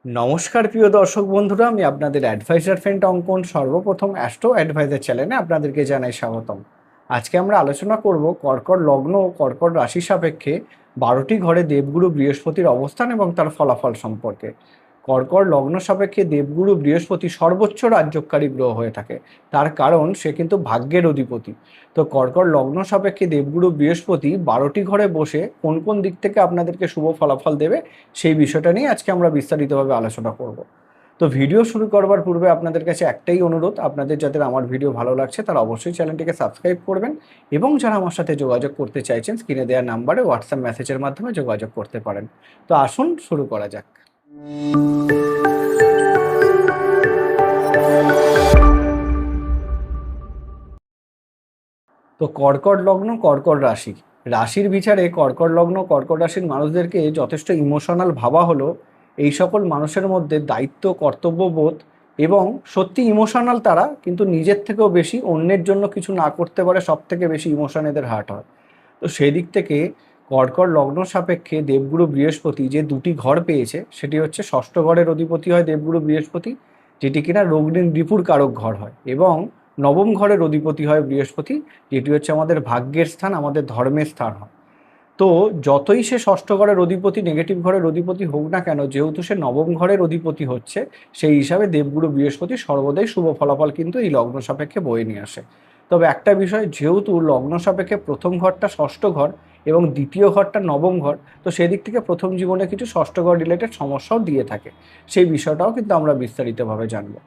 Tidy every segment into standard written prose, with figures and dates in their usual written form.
নমস্কার প্রিয় দর্শক বন্ধুরা, আমি আপনাদের অ্যাডভাইজার ফ্রেন্ড অঙ্কন সর্বপ্রথম অ্যাস্ট্রো অ্যাডভাইজার চ্যানেলে আপনাদেরকে জানাই স্বাগতম। আজকে আমরা আলোচনা করব কর্কট লগ্ন ও কর্কট রাশি সাপেক্ষে 12টি ঘরে দেবগুরু বৃহস্পতির অবস্থান এবং তার ফলাফল সম্পর্কে। কর্কট লগ্ন সাপেক্ষে দেবগুরু বৃহস্পতি সর্বোচ্চ রাজ্যকারী গ্রহ হয়ে থাকে। তার কারণ সে কিন্তু ভাগ্যের অধিপতি। তো কর্কট লগ্ন সাপেক্ষে দেবগুরু বৃহস্পতি 12টি ঘরে বসে কোন কোন দিক থেকে আপনাদেরকে শুভ ফলাফল দেবে সেই বিষয়টা নিয়ে আজকে আমরা বিস্তারিতভাবে আলোচনা করব। তো ভিডিও শুরু করবার পূর্বে আপনাদের কাছে একটাই অনুরোধ, আপনাদের যাদের আমার ভিডিও ভালো লাগছে তারা অবশ্যই চ্যানেলটিকে সাবস্ক্রাইব করবেন এবং যারা আমার সাথে যোগাযোগ করতে চাইছেন স্ক্রিনে দেওয়া নাম্বারে হোয়াটসঅ্যাপ মেসেজের মাধ্যমে যোগাযোগ করতে পারেন। তো আসুন শুরু করা যাক। তো কর্কট লগ্ন কর্কট রাশি, রাশির বিচারে কর্কট লগ্ন কর্কট রাশির মানুষদেরকে যথেষ্ট ইমোশনাল ভাবা হলো এই সকল মানুষের মধ্যে দায়িত্ব কর্তব্যবোধ এবং সত্যি ইমোশনাল, তারা কিন্তু নিজের থেকেও বেশি অন্যের জন্য কিছু না করতে পারে, সব থেকে বেশি ইমোশন এদের হার্ট হয়। তো সেই দিক থেকে কর্কট লগ্ন সাপেক্ষে দেবগুরু বৃহস্পতি যে দুটি ঘর পেয়েছে সেটি হচ্ছে ষষ্ঠ ঘরের অধিপতি হয় দেবগুরু বৃহস্পতি, যেটি কিনা রোগঋণ রিপুর কারক ঘর হয়, এবং নবম ঘরের অধিপতি হয় বৃহস্পতি, যেটি হচ্ছে আমাদের ভাগ্যের স্থান, আমাদের ধর্মের স্থান হয়। তো যতই সে ষষ্ঠ ঘরের অধিপতি নেগেটিভ ঘরের অধিপতি হোক না কেন, যেহেতু সে নবম ঘরের অধিপতি হচ্ছে, সেই হিসাবে দেবগুরু বৃহস্পতি সর্বদাই শুভ ফলাফল কিন্তু এই লগ্ন সাপেক্ষে বয়ে নিয়ে আসে। তবে একটা বিষয়, যেহেতু লগ্ন সাপেক্ষে প্রথম ঘরটা ষষ্ঠ ঘর এবং দ্বিতীয় ঘরটা নবম ঘর, তো সেদিক থেকে প্রথম জীবনে কিছু ষষ্ঠ ঘর রিলেটেড সমস্যাও দিয়ে থাকে। সেই বিষয়টাও কিন্তু আমরা বিস্তারিতভাবে জানবো।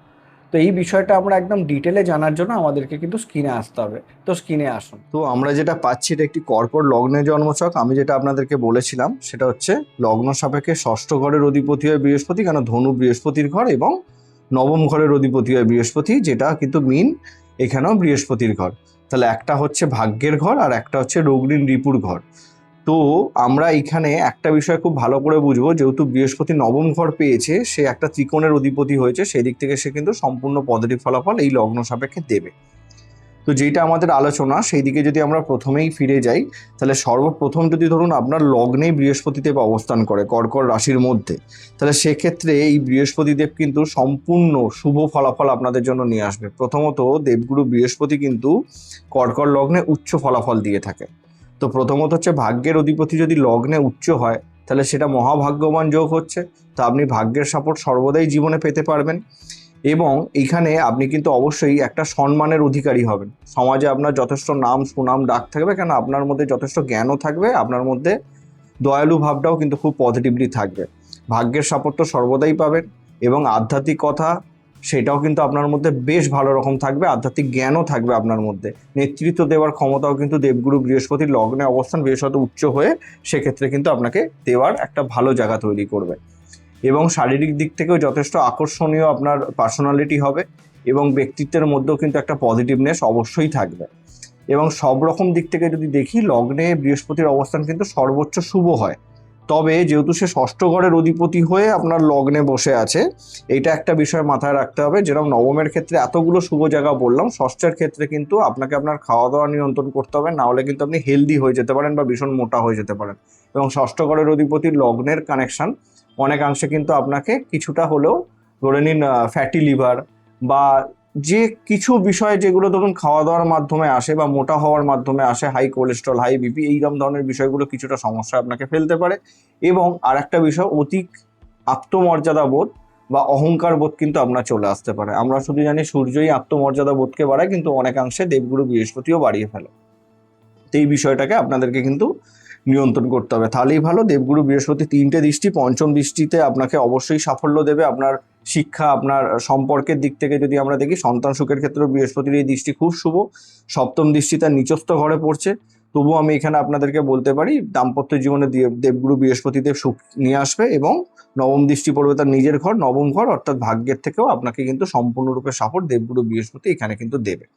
তো এই বিষয়টা আমরা একদম ডিটেলে জানার জন্য আমাদেরকে কিন্তু স্ক্রিনে আসতে হবে। তো স্ক্রিনে আসুন। তো আমরা যেটা পাচ্ছি এটা একটি কর্কট লগ্নের জন্মছক। আমি যেটা আপনাদেরকে বলেছিলাম সেটা হচ্ছে লগ্ন সাপেক্ষে ষষ্ঠ ঘরের অধিপতি হয় বৃহস্পতি, কেন ধনু বৃহস্পতির ঘর, এবং নবম ঘরের অধিপতি হয় বৃহস্পতি, যেটা কিন্তু মিন, এখানেও বৃহস্পতির ঘর। তাহলে একটা হচ্ছে ভাগ্যের ঘর আর একটা হচ্ছে রোগঋণ রিপুর ঘর। তো আমরা এখানে একটা বিষয় খুব ভালো করে বুঝবো, যেহেতু বৃহস্পতি নবম ঘর পেয়েছে, সে একটা ত্রিকোণের অধিপতি হয়েছে, সেদিক থেকে সে কিন্তু সম্পূর্ণ পজিটিভ ফলাফল এই লগ্ন সাপেক্ষে দেবে। তো যেটা আমাদের আলোচনা সেই দিকে যদি আমরা প্রথমেই ফিরে যাই, তাহলে সর্বপ্রথম যদি ধরুন আপনার লগ্নেই বৃহস্পতিদেব অবস্থান করে কর্কট রাশির মধ্যে, তাহলে সেক্ষেত্রে এই বৃহস্পতিদেব কিন্তু সম্পূর্ণ শুভ ফলাফল আপনাদের জন্য নিয়ে আসবে। প্রথমত দেবগুরু বৃহস্পতি কিন্তু কর্কট লগ্নে উচ্চ ফলাফল দিয়ে থাকে। তো প্রথমত হচ্ছে ভাগ্যের অধিপতি যদি লগ্নে উচ্চ হয়, তাহলে সেটা মহাভাগ্যবান যোগ হচ্ছে। তো আপনি ভাগ্যের সাপোর্ট সর্বদাই জীবনে পেতে পারবেন, এবং এখানে আপনি কিন্তু অবশ্যই একটা সম্মানের অধিকারী হবেন। সমাজে আপনার যথেষ্ট নাম সুনাম ডাক থাকবে, কেন আপনার মধ্যে যথেষ্ট জ্ঞানও থাকবে, আপনার মধ্যে দয়ালু ভাবটাও কিন্তু খুব পজিটিভলি থাকবে। ভাগ্যের সাপোর্ট তো সর্বদাই পাবেন, এবং আধ্যাত্মিক কথা সেটাও কিন্তু আপনার মধ্যে বেশ ভালো রকম থাকবে, আধ্যাত্মিক জ্ঞানও থাকবে আপনার মধ্যে। নেতৃত্ব দেওয়ার ক্ষমতাও কিন্তু দেবগুরু বৃহস্পতির লগ্নে অবস্থান, বৃহস্পতি উচ্চ হয়ে সেক্ষেত্রে কিন্তু আপনাকে দেওয়ার একটা ভালো জায়গা তৈরি করবে। এবং শারীরিক দিক থেকেও যথেষ্ট আকর্ষণীয় আপনার পার্সোনালিটি হবে, এবং ব্যক্তিত্বের মধ্যেও কিন্তু একটা পজিটিভনেস অবশ্যই থাকবে। এবং সব রকম দিক থেকে যদি দেখি, লগ্নে বৃহস্পতির অবস্থান কিন্তু সর্বোচ্চ শুভ হয়। তবে যেহেতু সে ষষ্ঠ ঘরের অধিপতি হয়ে আপনার লগ্নে বসে আছে, এইটা একটা বিষয় মাথায় রাখতে হবে। যেরকম নবমের ক্ষেত্রে এতগুলো শুভ জায়গা বললাম, ষষ্ঠের ক্ষেত্রে কিন্তু আপনাকে আপনার খাওয়া দাওয়া নিয়ন্ত্রণ করতে হবে, না হলে কিন্তু আপনি হেলদি হয়ে যেতে পারেন বা ভীষণ মোটা হয়ে যেতে পারেন। এবং ষষ্ঠ ঘরের অধিপতির লগ্নের কানেকশন অনেকাংশে কিন্তু আপনাকে কিছুটা হলেও, ধরে নিন ফ্যাটি লিভার বা যে কিছু বিষয় যেগুলো ধরুন খাওয়া দাওয়ার মাধ্যমে আসে বা মোটা হওয়ার মাধ্যমে আসে, হাই কোলেস্ট্রল হাই বিপি এইরকম ধরনের বিষয়গুলো কিছুটা সমস্যা আপনাকে ফেলতে পারে। এবং আর একটা বিষয়, অধিক আত্মমর্যাদা বোধ বা অহংকার বোধ কিন্তু আপনার চলে আসতে পারে। আমরা শুধু জানি সূর্যই আত্মমর্যাদা বোধকে বাড়ায়, কিন্তু অনেকাংশে দেবগুরু বৃহস্পতিও বাড়িয়ে ফেলে। তো এই বিষয়টাকে আপনাদেরকে কিন্তু নিয়ন্ত্রণ করতে হবে, তাহলেই ভালো। দেবগুরু বৃহস্পতি 3টে দৃষ্টি, পঞ্চম দৃষ্টিতে আপনাকে অবশ্যই সাফল্য দেবে। আপনার শিক্ষা, আপনার সম্পর্কের দিক থেকে যদি আমরা দেখি, সন্তান সুখের ক্ষেত্রেও বৃহস্পতির এই দৃষ্টি খুব শুভ। সপ্তম দৃষ্টি তার নিচস্থ ঘরে পড়ছে, তবুও আমি এখানে আপনাদেরকে বলতে পারি দাম্পত্য জীবনে দেবগুরু বৃহস্পতিদেব সুখ নিয়ে আসবে। এবং নবম দৃষ্টি পড়বে তার নিজের ঘর, নবম ঘর, অর্থাৎ ভাগ্যের থেকেও আপনাকে কিন্তু সম্পূর্ণরূপে সাপোর্ট দেবগুরু বৃহস্পতি এখানে কিন্তু দেবে।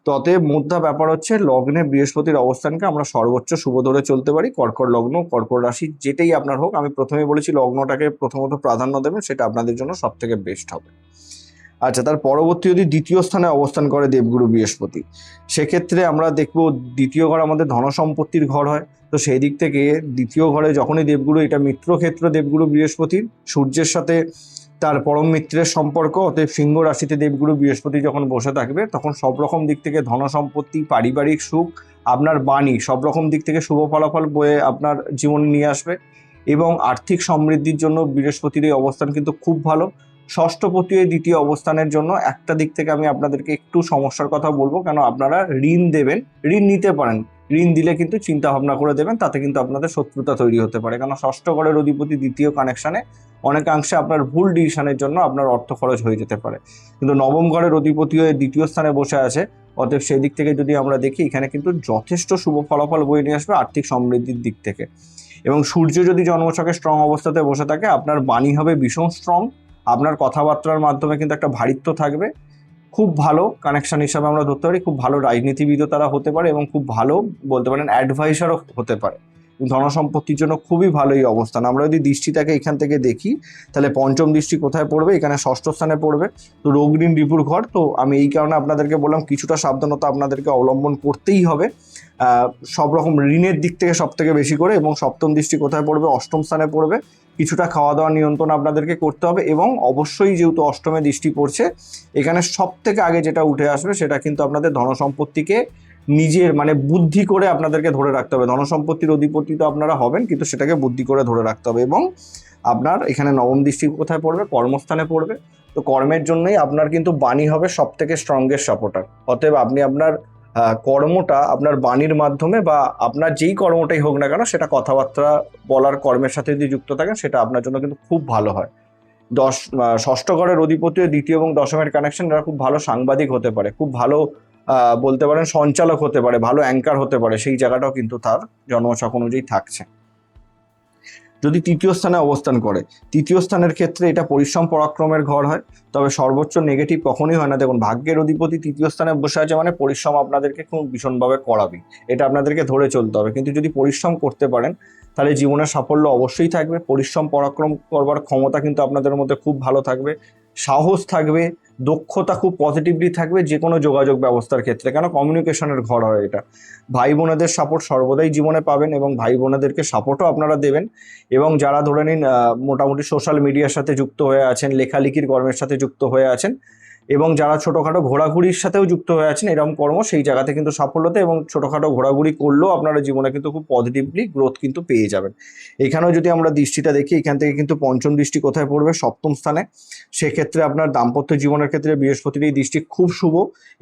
তো অতএব মোদ্দা ব্যাপার হচ্ছে, লগ্নে বৃহস্পতির অবস্থানকে আমরা সর্বোচ্চ শুভ ধরে চলতে পারি। কর্কট লগ্ন কর্কট রাশি যেটাই আপনার হোক, আমি প্রথমে বলেছি লগ্নটাকে প্রথমত প্রাধান্য দেবেন, সেটা আপনাদের জন্য সব থেকে বেস্ট হবে। আচ্ছা, তার পরবর্তী যদি দ্বিতীয় স্থানে অবস্থান করে দেবগুরু বৃহস্পতি, সেক্ষেত্রে আমরা দেখব দ্বিতীয় ঘর আমাদের ধন সম্পত্তির ঘর হয়। তো সেই দিক থেকে দ্বিতীয় ঘরে যখনই দেবগুরু, এটা মিত্রক্ষেত্র দেবগুরু বৃহস্পতির, সূর্যের সাথে তার পরম মিত্রের সম্পর্ক, অতএব সিংহ রাশিতে দেবগুরু বৃহস্পতি যখন বসে থাকবে তখন সব রকম দিক থেকে ধন সম্পত্তি, পারিবারিক সুখ, আপনার বাণী সব রকম দিক থেকে শুভ ফলাফল বয়ে আপনার জীবনে নিয়ে আসবে। এবং আর্থিক সমৃদ্ধির জন্য বৃহস্পতির এই অবস্থান কিন্তু খুব ভালো। ষষ্ঠপতি এই দ্বিতীয় অবস্থানের জন্য একটা দিক থেকে আমি আপনাদেরকে একটু সমস্যার কথা বলবো, কেন আপনারা ঋণ দেবেন, ঋণ নিতে পারেন, ঋণ দিলে কিন্তু চিন্তা ভাবনা করে দেবেন, তাতে কিন্তু আপনাদের শত্রুতা তৈরি হতে পারে। কারণ ষষ্ঠ ঘরের অধিপতি দ্বিতীয় কানেকশনে অনেকাংশে আপনার ভুল ডিসিশনের জন্য আপনার অর্থ খরচ হয়ে যেতে পারে। কিন্তু নবম ঘরের অধিপতিও দ্বিতীয় স্থানে বসে আছে, অতএব সেই দিক থেকে যদি আমরা দেখি এখানে কিন্তু যথেষ্ট শুভ ফলাফল বয়ে নিয়ে আসবে আর্থিক সমৃদ্ধির দিক থেকে। এবং সূর্য যদি জন্মছকে স্ট্রং অবস্থাতে বসে থাকে, আপনার বাণী হবে ভীষণ স্ট্রং, আপনার কথাবার্তার মাধ্যমে কিন্তু একটা ভারিত্ব থাকবে। খুব ভালো কানেকশন হিসাবে আমরা ধরতে পারি, খুব ভালো রাজনীতিবিদও তারা হতে পারে এবং খুব ভালো বলতে পারেন অ্যাডভাইসারও হতে পারে। ধনসম্পত্তির জন্য খুবই ভালো এই অবস্থান। আমরা যদি দৃষ্টিটাকে এখান থেকে দেখি তাহলে পঞ্চম দৃষ্টি কোথায় পড়বে, এখানে ষষ্ঠ স্থানে পড়বে। তো রোগ ঋণ রিপুর ঘর, তো আমি এই কারণে আপনাদেরকে বললাম কিছুটা সাবধানতা আপনাদেরকে অবলম্বন করতেই হবে সব রকম ঋণের দিক থেকে সব থেকে বেশি করে। এবং সপ্তম দৃষ্টি কোথায় পড়বে, অষ্টম স্থানে পড়বে। কিছুটা খাওয়া দাওয়া নিয়ন্ত্রণ আপনাদেরকে করতে হবে। এবং অবশ্যই যেহেতু অষ্টমে দৃষ্টি পড়ছে, এখানে সব থেকে আগে যেটা উঠে আসবে সেটা কিন্তু আপনাদের ধনসম্পত্তিকে নিজের মানে বুদ্ধি করে আপনাদেরকে ধরে রাখতে হবে। ধনসম্পত্তির অধিপতি তো আপনারা হবেন, কিন্তু সেটাকে বুদ্ধি করে ধরে রাখতে হবে। এবং আপনার এখানে নবম দৃষ্টি কোথায় পড়বে, কর্মস্থানে পড়বে। তো কর্মের জন্যই আপনার কিন্তু বাণী হবে সব থেকে স্ট্রংগেস্ট সাপোর্টার। অতএব আপনি আপনার কর্মটা আপনার বাণীর মাধ্যমে বা আপনার যেই কর্মটাই হোক না কেন, সেটা কথাবার্তা বলার কর্মের সাথে যদি যুক্ত থাকেন সেটা আপনার জন্য কিন্তু খুব ভালো হয়। ষষ্ঠ ঘরের অধিপতি দ্বিতীয় এবং দশমের কানেকশন, এরা খুব ভালো সাংবাদিক হতে পারে, খুব ভালো বলতে পারেন সঞ্চালক হতে পারে, ভালো অ্যাঙ্কার হতে পারে, সেই জায়গাটাও কিন্তু তার জন্মছক অনুযায়ী থাকছে। যদি তৃতীয় স্থানে অবস্থান করে, তৃতীয় স্থানের ক্ষেত্রে এটা পরিশ্রম পরাক্রমের ঘর হয়, তবে সর্বোচ্চ নেগেটিভ কখনোই হয় না। দেখুন, ভাগ্যের অধিপতি তৃতীয় স্থানে বসে আছে মানে পরিশ্রম আপনাদেরকে খুব ভীষণভাবে করাবে, এটা আপনাদেরকে ধরে চলতে হবে। কিন্তু যদি পরিশ্রম করতে পারেন তাহলে জীবনের সাফল্য অবশ্যই থাকবে। পরিশ্রম পরাক্রম করবার ক্ষমতা কিন্তু আপনাদের মধ্যে খুব ভালো থাকবে, সাহস থাকবে, দক্ষতা খুব পজিটিভলি থাকবে যে কোনো যোগাযোগ ব্যবস্থার ক্ষেত্রে, কেন কমিউনিকেশনের ঘর হয় এটা। ভাই বোনেদের সাপোর্ট সর্বদাই জীবনে পাবেন এবং ভাই বোনেদেরকে সাপোর্টও আপনারা দেবেন। এবং যারা ধরে নিন মোটামুটি সোশ্যাল মিডিয়ার সাথে যুক্ত হয়ে আছেন, লেখালেখির কর্মের সাথে যুক্ত হয়ে আছেন, এবং যারা ছোটোখাটো ঘোরাঘুরির সাথেও যুক্ত হয়ে আছেন, এরকম কর্ম সেই জায়গাতে কিন্তু সাফল্যতে এবং ছোটোখাটো ঘোরাঘুরি করলেও আপনারা জীবনে কিন্তু খুব পজিটিভলি গ্রোথ কিন্তু পেয়ে যাবেন। এখানেও যদি আমরা দৃষ্টিটা দেখি, এখান থেকে কিন্তু পঞ্চম দৃষ্টি কোথায় পড়বে, সপ্তম স্থানে। সেক্ষেত্রে আপনার দাম্পত্য জীবনের ক্ষেত্রে বৃহস্পতির এই দৃষ্টি খুব শুভ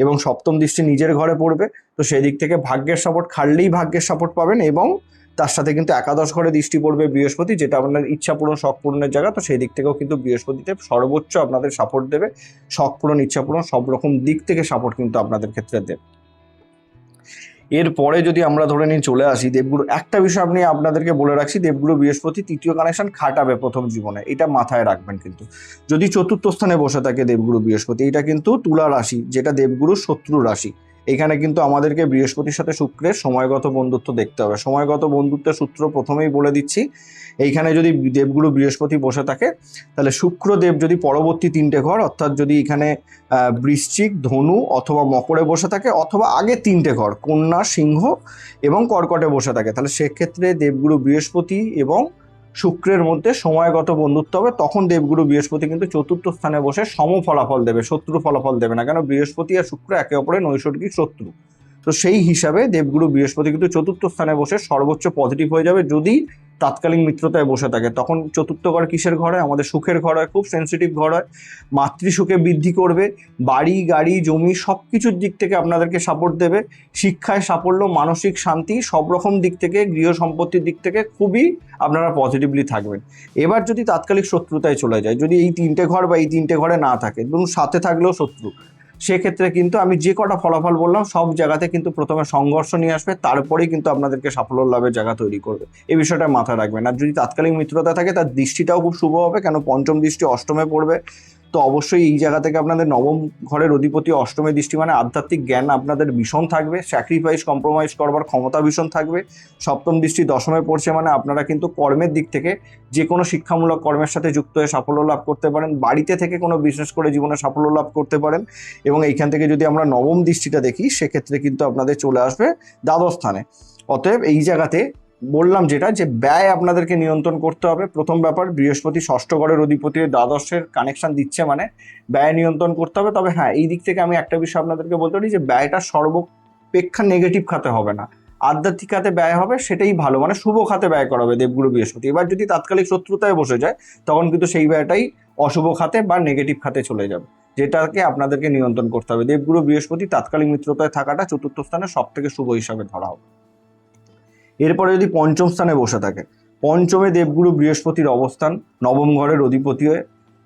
এবং সপ্তম দৃষ্টি নিজের ঘরে পড়বে। তো সেই দিক থেকে ভাগ্যের সাপোর্ট, খাটলেই ভাগ্যের সাপোর্ট পাবেন। এবং তার সাথে কিন্তু একাদশ ঘরে দৃষ্টি পড়বে বৃহস্পতি, যেটা আপনার ইচ্ছা পূরণ শখ পূরণের জায়গা। তো সেই দিক থেকেও কিন্তু বৃহস্পতিতে সর্বোচ্চ আপনাদের সাপোর্ট দেবে, শখ পূরণ, ইচ্ছা পূরণ সব রকম দিক থেকে সাপোর্ট কিন্তু আপনাদের ক্ষেত্রে দেবে। এরপরে যদি আমরা ধরে নিয়ে চলে আসি দেবগুরু, একটা বিষয় আপনি আপনাদেরকে বলে রাখছি, দেবগুরু বৃহস্পতি তৃতীয় কানেকশন খাটাবে প্রথম জীবনে, এটা মাথায় রাখবেন। কিন্তু যদি চতুর্থ স্থানে বসে থাকে দেবগুরু বৃহস্পতি, এটা কিন্তু তুলা রাশি, যেটা দেবগুরুর শত্রু রাশি। এখানে কিন্তু আমাদেরকে বৃহস্পতির সাথে শুক্রের সময়গত বন্ধুত্ব দেখতে হবে। সময়গত বন্ধুত্বের সূত্র প্রথমেই বলে দিচ্ছি, এইখানে যদি দেবগুরু বৃহস্পতি বসে থাকে তাহলে শুক্রদেব যদি পরবর্তী তিনটে ঘর, অর্থাৎ যদি এখানে বৃশ্চিক, ধনু অথবা মকরে বসে থাকে, অথবা আগে তিনটে ঘর কন্যা, সিংহ এবং কর্কটে বসে থাকে, তাহলে সেক্ষেত্রে দেবগুরু বৃহস্পতি এবং শুক্রের মধ্যে সময়গত বন্ধুত্ব হবে। তখন দেবগুরু বৃহস্পতি কিন্তু চতুর্থ স্থানে বসে সম ফলাফল দেবে, শত্রু ফলাফল দেবে না, কেন বৃহস্পতি আর শুক্র একে অপরের নৈসর্গিক শত্রু। তো সেই হিসাবে দেবগুরু বৃহস্পতি কিন্তু চতুর্থ স্থানে বসে সর্বোচ্চ পজিটিভ হয়ে যাবে যদি তাৎকালীন মিত্রতায় বসে থাকে। তখন চতুর্থ ঘর কিসের ঘর হয়, আমাদের সুখের ঘর হয়, খুব সেন্সিটিভ ঘর হয়, মাতৃসুখে বৃদ্ধি করবে, বাড়ি গাড়ি জমি সব কিছুর দিক থেকে আপনাদেরকে সাপোর্ট দেবে, শিক্ষায় সাফল্য, মানসিক শান্তি সব রকম দিক থেকে, গৃহ সম্পত্তির দিক থেকে খুবই আপনারা পজিটিভলি থাকবেন। এবার যদি তাৎকালিক শত্রুতায় চলে যায়, যদি এই তিনটে ঘর বা এই তিনটে ঘরে না থাকে, ধরুন সাথে থাকলেও শত্রু, সেক্ষেত্রে কিন্তু আমি যে কটা ফলাফল বললাম সব জায়গাতে কিন্তু প্রথমে সংঘর্ষ নিয়ে আসবে, তারপরেই কিন্তু আপনাদেরকে সাফল্য লাভের জায়গা তৈরি করবে। এই বিষয়টা মাথায় রাখবেন। আর যদি তাৎকালিক মিত্রতা থাকে, তার দৃষ্টিটাও খুব শুভ হবে, কেন পঞ্চম দৃষ্টি অষ্টমে পড়বে। তো অবশ্যই এই জায়গা থেকে আপনাদের নবম ঘরের অধিপতি অষ্টমে দৃষ্টি মানে আধ্যাত্মিক জ্ঞান আপনাদের ভীষণ থাকবে, স্যাক্রিফাইস কম্প্রোমাইজ করবার ক্ষমতা ভীষণ থাকবে। সপ্তম দৃষ্টি দশমে পড়ছে মানে আপনারা কিন্তু কর্মের দিক থেকে যে কোনো শিক্ষামূলক কর্মের সাথে যুক্ত হয়ে সাফল্য লাভ করতে পারেন, বাড়িতে থেকে কোনো বিজনেস করে জীবনে সাফল্য লাভ করতে পারেন। এবং এইখান থেকে যদি আমরা নবম দৃষ্টিটা দেখি, সেক্ষেত্রে কিন্তু আপনাদের চলে আসবে দ্বাদশ স্থানে। অতএব এই জায়গাতে বললাম যেটা, যে ব্যয় আপনাদেরকে নিয়ন্ত্রণ করতে হবে। প্রথম ব্যাপার, বৃহস্পতি ষষ্ঠ ঘরের অধিপতি দ্বাদশের কানেকশন দিচ্ছে মানে ব্যয় নিয়ন্ত্রণ করতে হবে। তবে হ্যাঁ, এই দিক থেকে আমি একটা বিষয় আপনাদেরকে বলতে পারি যে ব্যয়টা সর্বাপেক্ষা নেগেটিভ খাতে হবে না, আধ্যাত্মিক খাতে ব্যয় হবে, সেটাই ভালো, মানে শুভ খাতে ব্যয় করা হবে দেবগুরু বৃহস্পতি। এবার যদি তাৎকালিক শত্রুতায় বসে যায় তখন কিন্তু সেই ব্যয়টাই অশুভ খাতে বা নেগেটিভ খাতে চলে যাবে, যেটাকে আপনাদেরকে নিয়ন্ত্রণ করতে হবে। দেবগুরু বৃহস্পতি তাৎকালিক মিত্রতায় থাকাটা চতুর্থ স্থানে সব থেকে শুভ হিসাবে ধরা হবে। এরপরে যদি পঞ্চম স্থানে বসে থাকে, পঞ্চমে দেবগুরু বৃহস্পতির অবস্থান নবম ঘরের অধিপতি হয়ে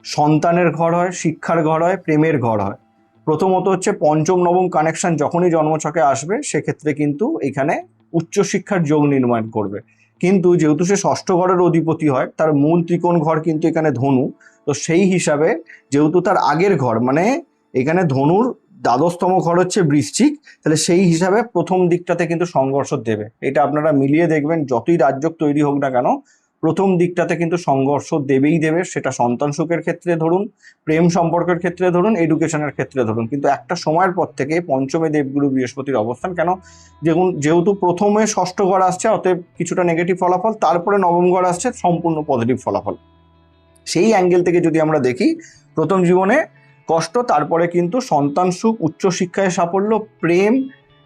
সন্তানের ঘর হয়, শিক্ষার ঘর হয়, প্রেমের ঘর হয়। প্রথমত হচ্ছে পঞ্চম নবম কানেকশন যখনই জন্মছকে আসবে সেক্ষেত্রে কিন্তু এখানে উচ্চশিক্ষার যোগ নির্মাণ করবে। কিন্তু যেহেতু সে ষষ্ঠ ঘরের অধিপতি হয়, তার মূল ত্রিকোণ ঘর কিন্তু এখানে ধনু, তো সেই হিসাবে যেহেতু তার আগের ঘর মানে এখানে ধনুর দ্বাদশতম ঘর হচ্ছে বৃশ্চিক, তাহলে সেই হিসাবে প্রথম দিকটাতে কিন্তু সংঘর্ষ দেবে। এটা আপনারা মিলিয়ে দেখবেন, যতই রাজযোগ তৈরি হোক না কেন প্রথম দিকটাতে কিন্তু সংঘর্ষ দেবেই দেবে। সেটা সন্তান সুখের ক্ষেত্রে ধরুন, প্রেম সম্পর্কের ক্ষেত্রে ধরুন, এডুকেশনের ক্ষেত্রে ধরুন। কিন্তু একটা সময়ের পর থেকে পঞ্চমে দেবগুরু বৃহস্পতির অবস্থান, কেন যেহেতু প্রথমে ষষ্ঠ ঘর আসছে অতএব কিছুটা নেগেটিভ ফলাফল, তারপরে নবম ঘর আসছে সম্পূর্ণ পজিটিভ ফলাফল। সেই অ্যাঙ্গেল থেকে যদি আমরা দেখি, প্রথম জীবনে কষ্ট, তারপরে কিন্তু সন্তান সুখ, উচ্চশিক্ষায় সাফল্য, প্রেম,